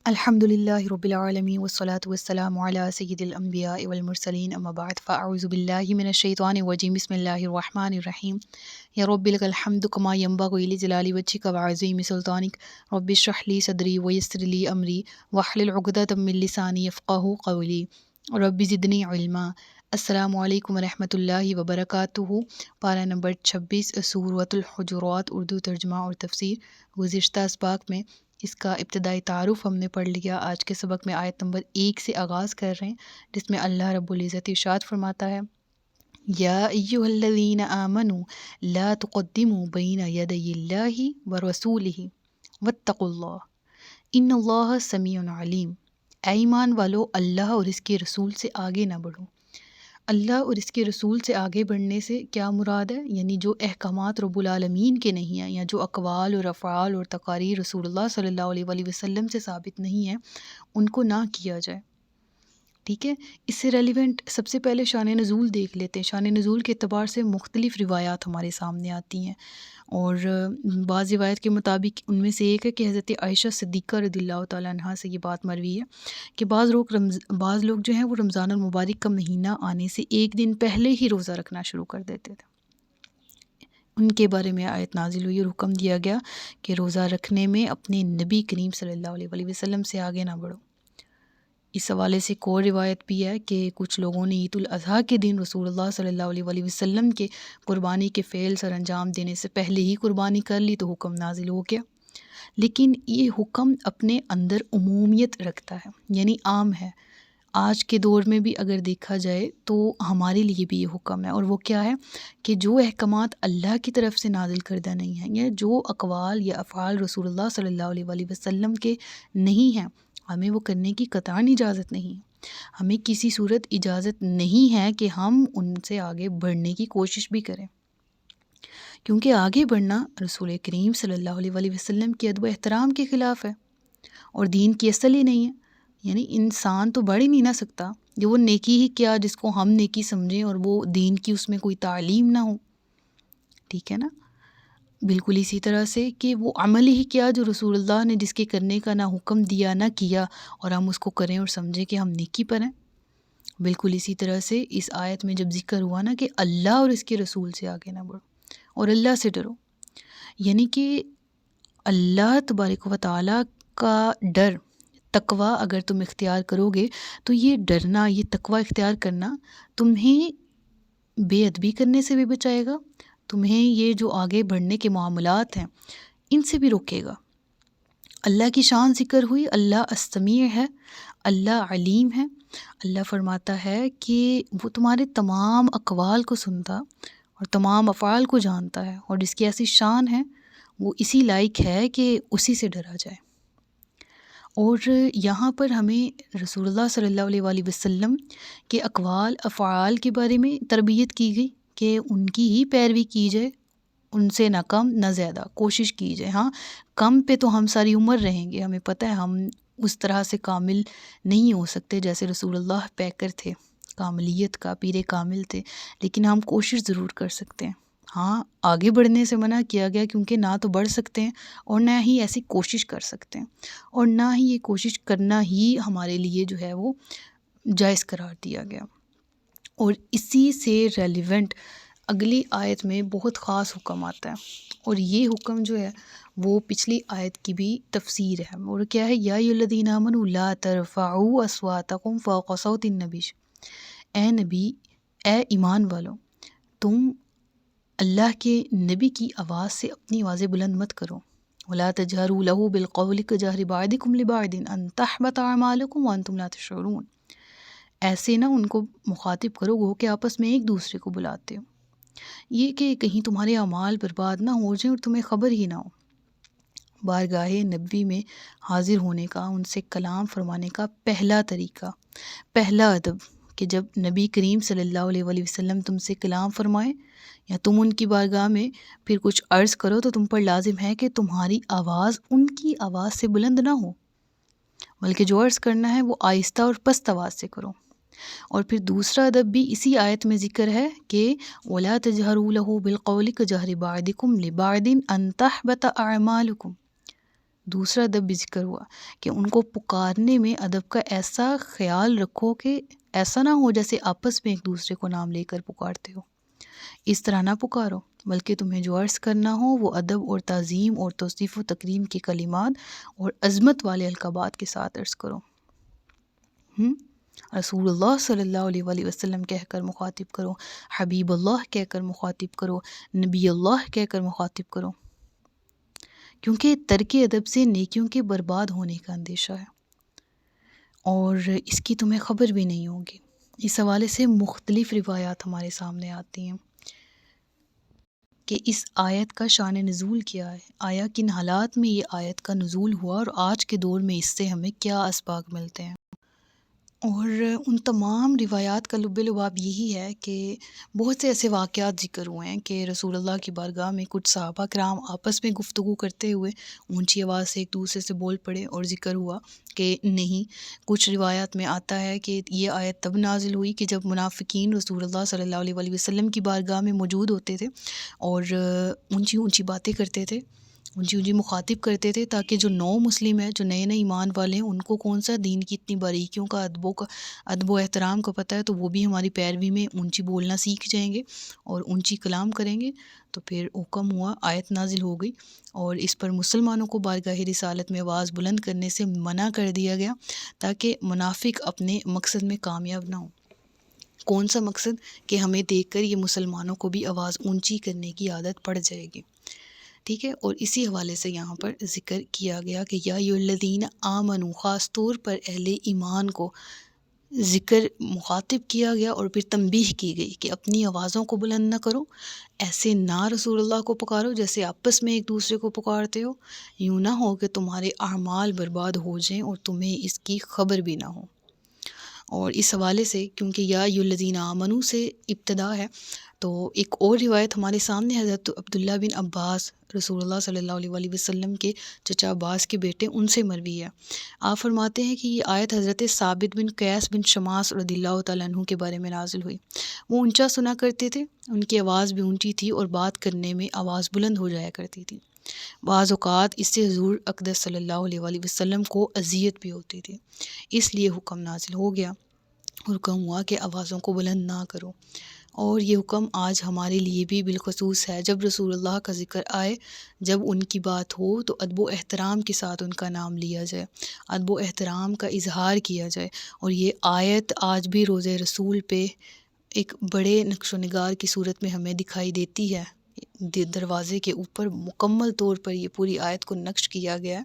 الحمد للہ رب العالمین والصلاة والسلام علی سید الانبیاء والمرسلین اما بعد فاعوذ باللہ من الشیطان الرجیم بسم اللہ الرحمن الرحیم یا رب لک الحمد کما ینبغی لجلال وجہک وعظیم سلطانک رب اشرح لی صدری ویسر لی امری واحلل عقدۃ من لسانی یفقہوا قولی رب زدنی علما۔ السلام علیکم ورحمۃ اللہ وبرکاتہ۔ پارہ نمبر 26 سورۃ الحجرات، اردو ترجمہ اور تفسیر۔ گزشتہ اسباق میں اس کا ابتدائی تعارف ہم نے پڑھ لیا۔ آج کے سبق میں آیت نمبر 1 سے آغاز کر رہے ہیں، جس میں اللہ رب العزت ارشاد فرماتا ہے، یا ایہا الذین آمنوا لا تقدموا بین یدی اللہ ورسولہ واتقوا اللہ ان اللہ سمیع علیم۔ اے ایمان والو، اللہ اور اس کے رسول سے آگے نہ بڑھو۔ اللہ اور اس کے رسول سے آگے بڑھنے سے کیا مراد ہے؟ یعنی جو احکامات رب العالمین کے نہیں ہیں، یا جو اقوال اور افعال اور تقاریر رسول اللہ صلی اللہ علیہ وآلہ وسلم سے ثابت نہیں ہیں، ان کو نہ کیا جائے۔ ٹھیک ہے، اس سے ریلیونٹ سب سے پہلے شان نزول دیکھ لیتے ہیں۔ شان نزول کے اعتبار سے مختلف روایات ہمارے سامنے آتی ہیں، اور بعض روایت کے مطابق ان میں سے ایک ہے کہ حضرت عائشہ صدیقہ رضی اللہ تعالیٰ عنہا سے یہ بات مروی ہے کہ بعض لوگ جو ہیں وہ رمضان المبارک کا مہینہ آنے سے ایک دن پہلے ہی روزہ رکھنا شروع کر دیتے تھے۔ ان کے بارے میں آیت نازل ہوئی اور حکم دیا گیا کہ روزہ رکھنے میں اپنے نبی کریم صلی اللہ علیہ وآلہ وسلم سے آگے نہ بڑھو۔ اس حوالے سے ایک اور روایت بھی ہے کہ کچھ لوگوں نے عید الاضحیٰ کے دن رسول اللہ صلی اللہ علیہ وآلہ وسلم کے قربانی کے فعل سر انجام دینے سے پہلے ہی قربانی کر لی، تو حکم نازل ہو گیا۔ لیکن یہ حکم اپنے اندر عمومیت رکھتا ہے، یعنی عام ہے۔ آج کے دور میں بھی اگر دیکھا جائے تو ہمارے لیے بھی یہ حکم ہے، اور وہ کیا ہے کہ جو احکامات اللہ کی طرف سے نازل کردہ نہیں ہیں، یا جو اقوال یا افعال رسول اللہ صلی اللہ علیہ وآلہ وسلم کے نہیں ہیں، ہمیں وہ کرنے کی قطعاً اجازت نہیں ہے۔ ہمیں کسی صورت اجازت نہیں ہے کہ ہم ان سے آگے بڑھنے کی کوشش بھی کریں، کیونکہ آگے بڑھنا رسول کریم صلی اللہ علیہ وآلہ وسلم کے ادب و احترام کے خلاف ہے، اور دین کی اصل ہی نہیں ہے۔ یعنی انسان تو بڑھ ہی نہیں نہ سکتا، جو وہ نیکی ہی کیا جس کو ہم نیکی سمجھیں اور وہ دین کی اس میں کوئی تعلیم نہ ہو۔ ٹھیک ہے نا؟ بالکل اسی طرح سے کہ وہ عمل ہی کیا جو رسول اللہ نے جس کے کرنے کا نہ حکم دیا نہ کیا، اور ہم اس کو کریں اور سمجھیں کہ ہم نیکی پر ہیں۔ بالکل اسی طرح سے اس آیت میں جب ذکر ہوا نا کہ اللہ اور اس کے رسول سے آگے نہ بڑھو اور اللہ سے ڈرو، یعنی کہ اللہ تبارک و تعالیٰ کا ڈر، تقوی اگر تم اختیار کرو گے تو یہ ڈرنا، یہ تقوی اختیار کرنا تمہیں بے ادبی کرنے سے بھی بچائے گا، تمہیں یہ جو آگے بڑھنے کے معاملات ہیں ان سے بھی روکے گا۔ اللہ کی شان ذکر ہوئی، اللہ السمیع ہے، اللہ علیم ہے۔ اللہ فرماتا ہے کہ وہ تمہارے تمام اقوال کو سنتا اور تمام افعال کو جانتا ہے، اور جس کی ایسی شان ہے وہ اسی لائق ہے کہ اسی سے ڈرا جائے۔ اور یہاں پر ہمیں رسول اللہ صلی اللہ علیہ وآلہ وسلم کے اقوال افعال کے بارے میں تربیت کی گئی کہ ان کی ہی پیروی کی جائے، ان سے نہ کم نہ زیادہ کوشش کی جائے۔ ہاں، کم پہ تو ہم ساری عمر رہیں گے، ہمیں پتہ ہے ہم اس طرح سے کامل نہیں ہو سکتے جیسے رسول اللہ پیکر تھے، کاملیت کا پیر کامل تھے، لیکن ہم کوشش ضرور کر سکتے ہیں۔ ہاں، آگے بڑھنے سے منع کیا گیا کیونکہ نہ تو بڑھ سکتے ہیں اور نہ ہی ایسی کوشش کر سکتے ہیں، اور نہ ہی یہ کوشش کرنا ہی ہمارے لیے جو ہے وہ جائز قرار دیا گیا۔ اور اسی سے ریلیونٹ اگلی آیت میں بہت خاص حکم آتا ہے، اور یہ حکم جو ہے وہ پچھلی آیت کی بھی تفسیر ہے، اور کیا ہے، یا ایھا الذین آمنوا لا ترفعوا اصواتکم فوق صوت النبی۔ اے نبی، اے ایمان والو، تم اللہ کے نبی کی آواز سے اپنی آوازیں بلند مت کرو۔ ولا تجہروا لہ بالقول کجہر بعضکم لبعض ان تحبط اعمالکم وانتم لا تشعرون۔ ایسے نہ ان کو مخاطب کرو گو کہ آپس میں ایک دوسرے کو بلاتے ہو، یہ کہ کہیں تمہارے اعمال برباد نہ ہو جائیں اور تمہیں خبر ہی نہ ہو۔ بارگاہ نبی میں حاضر ہونے کا، ان سے کلام فرمانے کا پہلا طریقہ، پہلا ادب کہ جب نبی کریم صلی اللہ علیہ وآلہ وسلم تم سے کلام فرمائیں یا تم ان کی بارگاہ میں پھر کچھ عرض کرو تو تم پر لازم ہے کہ تمہاری آواز ان کی آواز سے بلند نہ ہو، بلکہ جو عرض کرنا ہے وہ آہستہ اور پست آواز سے کرو۔ اور پھر دوسرا ادب بھی اسی آیت میں ذکر ہے کہ وَلَا تَجْهَرُوا لَهُ بِالْقَوْلِ كَجَهْرِ بَعْضِكُمْ لِبَعْضٍ أَن تَحْبَطَ أَعْمَالُكُمْ۔ دوسرا ادب بھی ذکر ہوا کہ ان کو پکارنے میں ادب کا ایسا خیال رکھو کہ ایسا نہ ہو جیسے آپس میں ایک دوسرے کو نام لے کر پکارتے ہو، اس طرح نہ پکارو، بلکہ تمہیں جو عرض کرنا ہو وہ ادب اور تعظیم اور توصیف و تکریم کے کلمات اور عظمت والے القابات کے ساتھ عرض کرو۔ رسول اللہ صلی اللہ علیہ وآلہ وسلم کہہ کر مخاطب کرو، حبیب اللہ کہہ کر مخاطب کرو، نبی اللہ کہہ کر مخاطب کرو، کیونکہ ترک ادب سے نیکیوں کے برباد ہونے کا اندیشہ ہے اور اس کی تمہیں خبر بھی نہیں ہوگی۔ اس حوالے سے مختلف روایات ہمارے سامنے آتی ہیں کہ اس آیت کا شان نزول کیا ہے، آیا کن حالات میں یہ آیت کا نزول ہوا اور آج کے دور میں اس سے ہمیں کیا اسباق ملتے ہیں۔ اور ان تمام روایات کا لب لباب یہی ہے کہ بہت سے ایسے واقعات ذکر ہوئے ہیں کہ رسول اللہ کی بارگاہ میں کچھ صحابہ کرام آپس میں گفتگو کرتے ہوئے اونچی آواز سے ایک دوسرے سے بول پڑے، اور ذکر ہوا کہ نہیں، کچھ روایات میں آتا ہے کہ یہ آیت تب نازل ہوئی کہ جب منافقین رسول اللہ صلی اللہ علیہ وآلہ وسلم کی بارگاہ میں موجود ہوتے تھے اور اونچی اونچی باتیں کرتے تھے، اونچی اونچی مخاطب کرتے تھے، تاکہ جو نو مسلم ہیں، جو نئے نئے ایمان والے ہیں، ان کو کون سا دین کی اتنی باریکیوں کا ادب و احترام کا پتہ ہے، تو وہ بھی ہماری پیروی میں اونچی بولنا سیکھ جائیں گے اور اونچی کلام کریں گے۔ تو پھر حکم ہوا، آیت نازل ہو گئی اور اس پر مسلمانوں کو بارگاہ رسالت میں آواز بلند کرنے سے منع کر دیا گیا تاکہ منافق اپنے مقصد میں کامیاب نہ ہوں۔ کون سا مقصد؟ کہ ہمیں دیکھ کر یہ مسلمانوں کو بھی آواز اونچی کرنے کی عادت پڑ جائے گی، ٹھیک ہے۔ اور اسی حوالے سے یہاں پر ذکر کیا گیا کہ یا ایھا الذین آمنو، خاص طور پر اہل ایمان کو ذکر مخاطب کیا گیا اور پھر تنبیہ کی گئی کہ اپنی آوازوں کو بلند نہ کرو، ایسے نہ رسول اللہ کو پکارو جیسے آپس میں ایک دوسرے کو پکارتے ہو، یوں نہ ہو کہ تمہارے اعمال برباد ہو جائیں اور تمہیں اس کی خبر بھی نہ ہو۔ اور اس حوالے سے کیونکہ یا ایھا الذین آمنو سے ابتدا ہے، تو ایک اور روایت ہمارے سامنے حضرت عبداللہ بن عباس، رسول اللہ صلی اللہ علیہ وآلہ وسلم کے چچا عباس کے بیٹے، ان سے مروی ہے۔ آپ فرماتے ہیں کہ یہ آیت حضرت ثابت بن قیس بن شماس رضی اللہ تعالیٰ عنہ کے بارے میں نازل ہوئی۔ وہ اونچا سنا کرتے تھے، ان کی آواز بھی اونچی تھی اور بات کرنے میں آواز بلند ہو جایا کرتی تھی۔ بعض اوقات اس سے حضور اقدس صلی اللہ علیہ وآلہ وسلم کو اذیت بھی ہوتی تھی، اس لیے حکم نازل ہو گیا، حکم ہوا کہ آوازوں کو بلند نہ کرو۔ اور یہ حکم آج ہمارے لیے بھی بالخصوص ہے، جب رسول اللہ کا ذکر آئے، جب ان کی بات ہو تو ادب و احترام کے ساتھ ان کا نام لیا جائے، ادب و احترام کا اظہار کیا جائے۔ اور یہ آیت آج بھی روضہ رسول پہ ایک بڑے نقش و نگار کی صورت میں ہمیں دکھائی دیتی ہے، دروازے کے اوپر مکمل طور پر یہ پوری آیت کو نقش کیا گیا ہے۔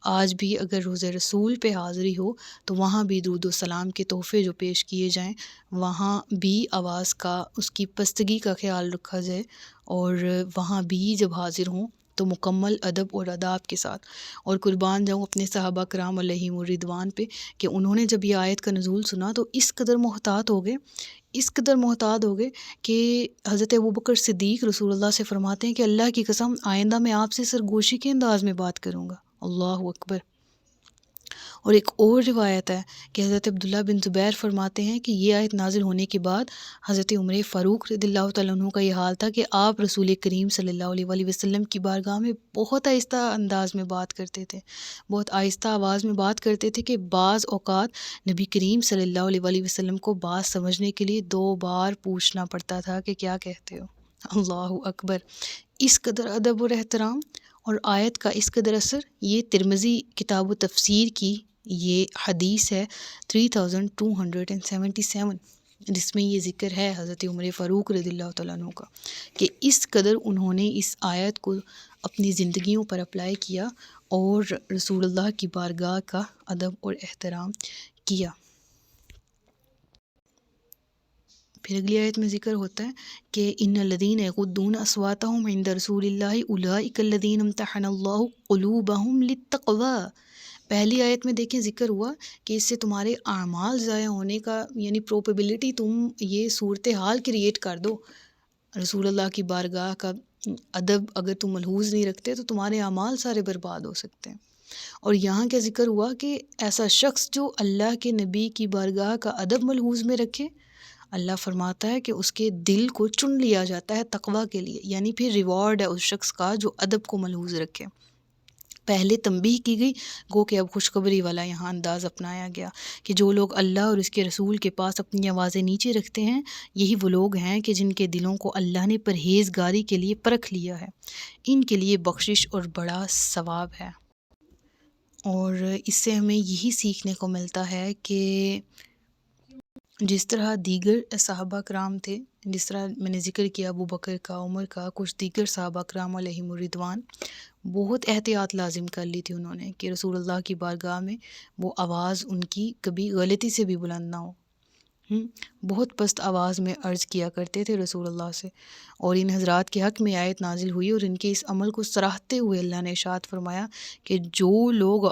آج بھی اگر روضہ رسول پہ حاضری ہو تو وہاں بھی درود و سلام کے تحفے جو پیش کیے جائیں، وہاں بھی آواز کا، اس کی پستگی کا خیال رکھا جائے، اور وہاں بھی جب حاضر ہوں تو مکمل ادب اور آداب کے ساتھ۔ اور قربان جاؤں اپنے صحابہ کرام علیہم الرضوان پہ کہ انہوں نے جب یہ آیت کا نزول سنا تو اس قدر محتاط ہو گئے کہ حضرت ابوبکر صدیق رسول اللہ سے فرماتے ہیں کہ اللہ کی قسم آئندہ میں آپ سے سرگوشی کے انداز میں بات کروں گا۔ اللہ اکبر۔ اور ایک اور روایت ہے کہ حضرت عبداللہ بن زبیر فرماتے ہیں کہ یہ آیت نازل ہونے کے بعد حضرت عمر فاروق رضی اللہ تعالیٰ عنہ کا یہ حال تھا کہ آپ رسول کریم صلی اللہ علیہ وآلہ وسلم کی بارگاہ میں بہت آہستہ انداز میں بات کرتے تھے، بہت آہستہ آواز میں بات کرتے تھے کہ بعض اوقات نبی کریم صلی اللہ علیہ وآلہ وسلم کو بات سمجھنے کے لیے 2 بار پوچھنا پڑتا تھا کہ کیا کہتے ہو۔ اللہ اکبر۔ اس قدر ادب اور احترام اور آیت کا اس قدر اثر، یہ ترمذی کتاب و تفسیر کی یہ حدیث ہے 3277، جس میں یہ ذکر ہے حضرت عمر فاروق رضی اللہ تعالیٰ عنہ کا کہ اس قدر انہوں نے اس آیت کو اپنی زندگیوں پر اپلائی کیا اور رسول اللہ کی بارگاہ کا ادب اور احترام کیا۔ پھر اگلی آیت میں ذکر ہوتا ہے کہ ان الذین یغضون اصواتهم عند رسول اللہ اولئک الذین امتحن اللہ قلوبهم للتقوی۔ پہلی آیت میں دیکھیں ذکر ہوا کہ اس سے تمہارے اعمال ضائع ہونے کا، یعنی پروبیبلٹی، تم یہ صورتحال کریٹ کر دو، رسول اللہ کی بارگاہ کا ادب اگر تم ملحوظ نہیں رکھتے تو تمہارے اعمال سارے برباد ہو سکتے ہیں۔ اور یہاں کیا ذکر ہوا کہ ایسا شخص جو اللہ کے نبی کی بارگاہ کا ادب ملحوظ میں رکھے، اللہ فرماتا ہے کہ اس کے دل کو چن لیا جاتا ہے تقوی کے لیے، یعنی پھر ریوارڈ ہے اس شخص کا جو ادب کو ملحوظ رکھے۔ پہلے تنبیہ کی گئی، گو کہ اب خوشخبری والا یہاں انداز اپنایا گیا کہ جو لوگ اللہ اور اس کے رسول کے پاس اپنی آوازیں نیچے رکھتے ہیں، یہی وہ لوگ ہیں کہ جن کے دلوں کو اللہ نے پرہیزگاری کے لیے پرکھ لیا ہے، ان کے لیے بخشش اور بڑا ثواب ہے۔ اور اس سے ہمیں یہی سیکھنے کو ملتا ہے کہ جس طرح دیگر صحابہ کرام تھے، جس طرح میں نے ذکر کیا ابو بکر کا، عمر کا، کچھ دیگر صحابہ کرام علیہم الرضوان، بہت احتیاط لازم کر لی تھی انہوں نے کہ رسول اللہ کی بارگاہ میں وہ آواز ان کی کبھی غلطی سے بھی بلند نہ ہو۔ بہت پست آواز میں عرض کیا کرتے تھے رسول اللہ سے، اور ان حضرات کے حق میں آیت نازل ہوئی اور ان کے اس عمل کو سراہتے ہوئے اللہ نے ارشاد فرمایا کہ جو لوگ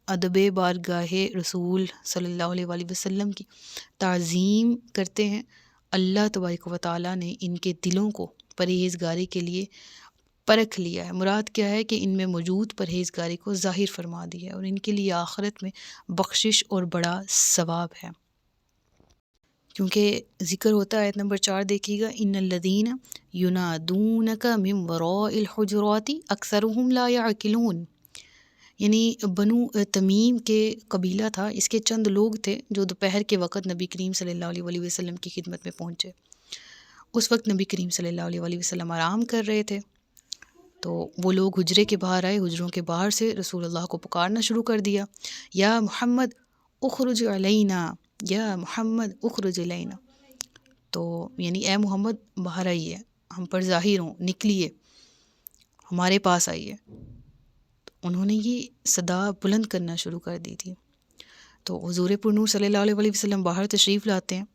ادب بارگاہ رسول صلی اللہ علیہ وآلہ وسلم کی تعظیم کرتے ہیں، اللہ تبارک و تعالیٰ نے ان کے دلوں کو پرہیزگاری کے لیے پرکھ لیا ہے۔ مراد کیا ہے کہ ان میں موجود پرہیزگاری کو ظاہر فرما دیا ہے اور ان کے لیے آخرت میں بخشش اور بڑا ثواب ہے۔ کیونکہ ذکر ہوتا ہے آیت نمبر 4 دیکھیے گا، ان الذین ینادونک من وراء الحجرات اکثرهم لا یعقلون، یعنی بنو تمیم کے قبیلہ تھا، اس کے چند لوگ تھے جو دوپہر کے وقت نبی کریم صلی اللہ علیہ وآلہ وسلم کی خدمت میں پہنچے۔ اس وقت نبی کریم صلی اللہ علیہ وآلہ وسلم آرام کر رہے تھے، تو وہ لوگ حجرے کے باہر آئے، حجروں کے باہر سے رسول اللہ کو پکارنا شروع کر دیا، یا محمد اخرج علینا، یا محمد اخرج علینا، تو یعنی اے محمد باہر آئیے، ہم پر ظاہر ہوں، نکلیے، ہمارے پاس آئیے۔ انہوں نے یہ صدا بلند کرنا شروع کر دی تھی۔ تو حضور پرنور صلی اللہ علیہ وآلہ وسلم باہر تشریف لاتے ہیں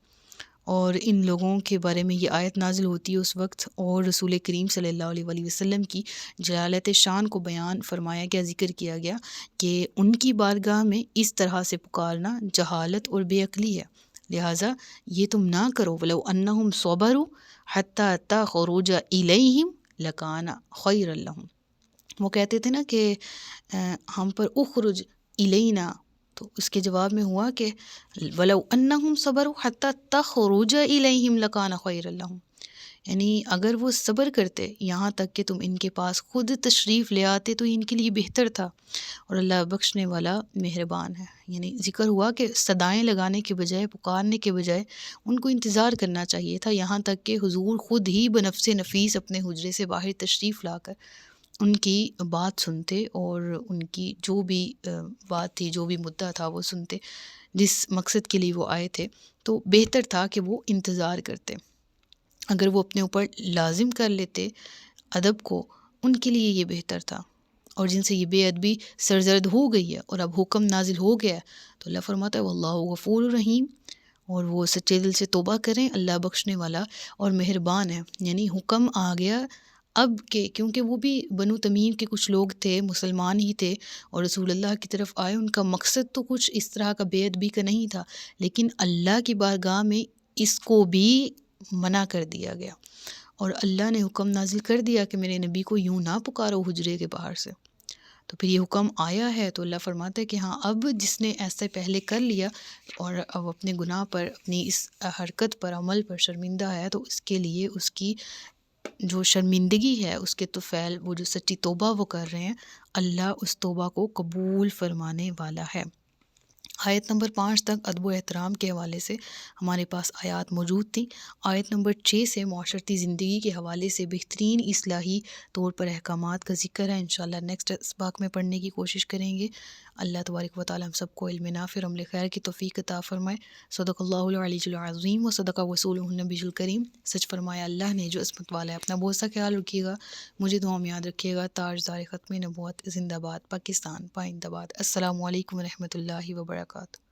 اور ان لوگوں کے بارے میں یہ آیت نازل ہوتی ہے اس وقت، اور رسول کریم صلی اللہ علیہ وآلہ وسلم کی جلالت شان کو بیان فرمایا گیا، ذکر کیا گیا کہ ان کی بارگاہ میں اس طرح سے پکارنا جہالت اور بے عقلی ہے، لہٰذا یہ تم نہ کرو۔ وَلَوْ أَنَّهُمْ صَبَرُوا حَتَّى تَخْرُجَ إِلَيْهِمْ لَكَانَ خَيْرًا لَهُمْ۔ وہ کہتے تھے نا کہ ہم پر اخرج الینا، تو اس کے جواب میں ہوا کہ وَلَوْ أَنَّهُمْ صَبَرُوا حَتَّى تَخْرُجَ إِلَيْهِمْ لَكَانَ خَيْرًا لَهُمْ، یعنی اگر وہ صبر کرتے یہاں تک کہ تم ان کے پاس خود تشریف لے آتے تو ان کے لیے بہتر تھا، اور اللہ بخشنے والا مہربان ہے۔ یعنی ذکر ہوا کہ صدائیں لگانے کے بجائے، پکارنے کے بجائے ان کو انتظار کرنا چاہیے تھا، یہاں تک کہ حضور خود ہی بنفس نفیس اپنے حجرے سے باہر تشریف لا کر ان کی بات سنتے اور ان کی جو بھی بات تھی، جو بھی مدعا تھا وہ سنتے، جس مقصد کے لیے وہ آئے تھے، تو بہتر تھا کہ وہ انتظار کرتے۔ اگر وہ اپنے اوپر لازم کر لیتے ادب کو، ان کے لیے یہ بہتر تھا، اور جن سے یہ بے ادبی سرزد ہو گئی ہے اور اب حکم نازل ہو گیا ہے، تو اللہ فرماتا ہے واللہ غفور الرحیم، اور وہ سچے دل سے توبہ کریں، اللہ بخشنے والا اور مہربان ہے۔ یعنی حکم آ گیا اب کہ کیونکہ وہ بھی بنو تمیم کے کچھ لوگ تھے، مسلمان ہی تھے، اور رسول اللہ کی طرف آئے، ان کا مقصد تو کچھ اس طرح کا بے ادبی کا نہیں تھا، لیکن اللہ کی بارگاہ میں اس کو بھی منع کر دیا گیا، اور اللہ نے حکم نازل کر دیا کہ میرے نبی کو یوں نہ پکارو حجرے کے باہر سے۔ تو پھر یہ حکم آیا ہے تو اللہ فرماتا ہے کہ ہاں اب جس نے ایسے پہلے کر لیا اور اب اپنے گناہ پر، اپنی اس حرکت پر، عمل پر شرمندہ ہے، تو اس کے لیے اس کی جو شرمندگی ہے، اس کے طفیل، وہ جو سچی توبہ وہ کر رہے ہیں، اللہ اس توبہ کو قبول فرمانے والا ہے۔ آیت نمبر 5 تک ادب و احترام کے حوالے سے ہمارے پاس آیات موجود تھیں۔ آیت نمبر 6 سے معاشرتی زندگی کے حوالے سے بہترین اصلاحی طور پر احکامات کا ذکر ہے، انشاءاللہ نیکسٹ اسباق میں پڑھنے کی کوشش کریں گے۔ اللہ تبارک و تعالی ہم سب کو علم نافع اور عمل خیر کی توفیق عطا فرمائے۔ صدق اللہ العلی العظیم و صدق رسولہ النبی الکریم۔ سچ فرمایا اللہ نے جو عصمت والا ہے۔ اپنا بہت سا خیال رکھیے گا، مجھے دعا میں یاد رکھیے گا۔ تاجدار ختم نبوت، زندہ باد پاکستان، پائندہ باد۔ السلام علیکم ورحمۃ اللہ وبرکاتہ۔